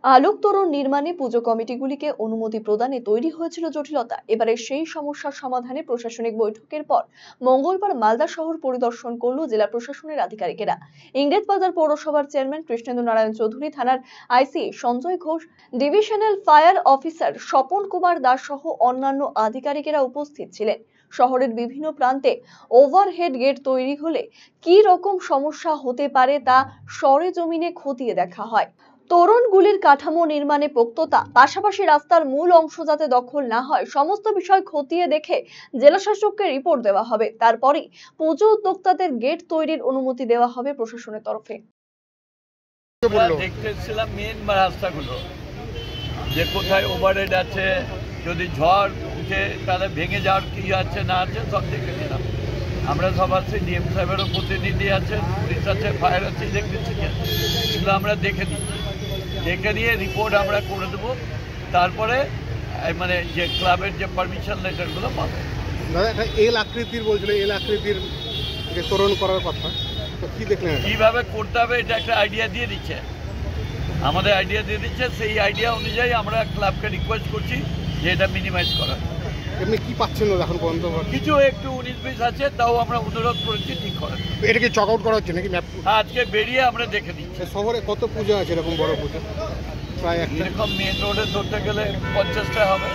আলোক তোরণ নির্মাণে পুজো কমিটিগুলিকে অনুমতি প্রদানে তৈরি হয়েছিল জটিলতা। এবারে সেই সমস্যার সমাধানে প্রশাসনিক বৈঠকের পর মঙ্গলবার মালদা শহর পরিদর্শন করল জেলা প্রশাসনের আধিকারিকেরা। ইংরেজবাজার পৌরসভার চেয়ারম্যান কৃষ্ণেন্দু নারায়ণ চৌধুরী, থানার IC Sanjay Ghosh, divisional fire officer Swapan Kumar Das সহ অন্যান্য আধিকারিকেরা উপস্থিত ছিলেন। শহরের বিভিন্ন প্রান্তে ওভারহেড গেট তৈরি হলে কি রকম সমস্যা হতে পারে তা সরেজমিনে খতিয়ে দেখা হয়। তোরণগুলির কাঠামো নির্মাণে পোক্ততা, পাশাপাশি রাস্তার মূল অংশ যাতে দখল না হয়, সমস্ত বিষয় খতিয়ে দেখে জেলা শাসককে রিপোর্ট দেওয়া হবে। তারপরই পুজো উদ্যোক্তাদের গেট তৈরির অনুমতি দেওয়া হবে প্রশাসনের তরফে। দেখতেছিলাম মেন রাস্তাগুলো যে কোথায় ওভারহেড আছে, যদি ঝড় উঠে তাহলে ভেঙে যাওয়ার কি আছে না আছে সব দেখে নিলাম। আমরা সব আছি, ডিএম সাহেবেরও প্রতিনিধি আছে, পুলিশ আছে, ফায়ার আছে, ইলেকট্রিসিটি আছে, এগুলো আমরা দেখে নিচ্ছি। দেখে নিয়ে রিপোর্ট আমরা করে দেবো, তারপরে মানে যে ক্লাবের যে পারমিশন লেটারগুলো পাবে। দাদা একটা এল আকৃতির বলছিল, এল আকৃতির যে তোরণ করার কথা, তো কি দেখলেন কীভাবে করতে হবে এটা একটা আইডিয়া দিয়ে দিচ্ছে, আমাদের আইডিয়া দিয়ে দিচ্ছে। সেই আইডিয়া অনুযায়ী আমরা ক্লাবকে রিকোয়েস্ট করছি যে এটা মিনিমাইজ করার। এমনি কি পাচ্ছেন না এখন পর্যন্ত? কিছু একটু 19-20 আছে, তাও আমরা অনুরোধ করেছি ঠিক করার। এটাকে চক আউট করা হচ্ছে নাকি? আজকে বেরিয়ে আমরা দেখে দিচ্ছি। শহরে কত পুজো আছে এরকম বড় পুজো? প্রায় এরকম মেন রোডে ধরতে গেলে 50টা হবে।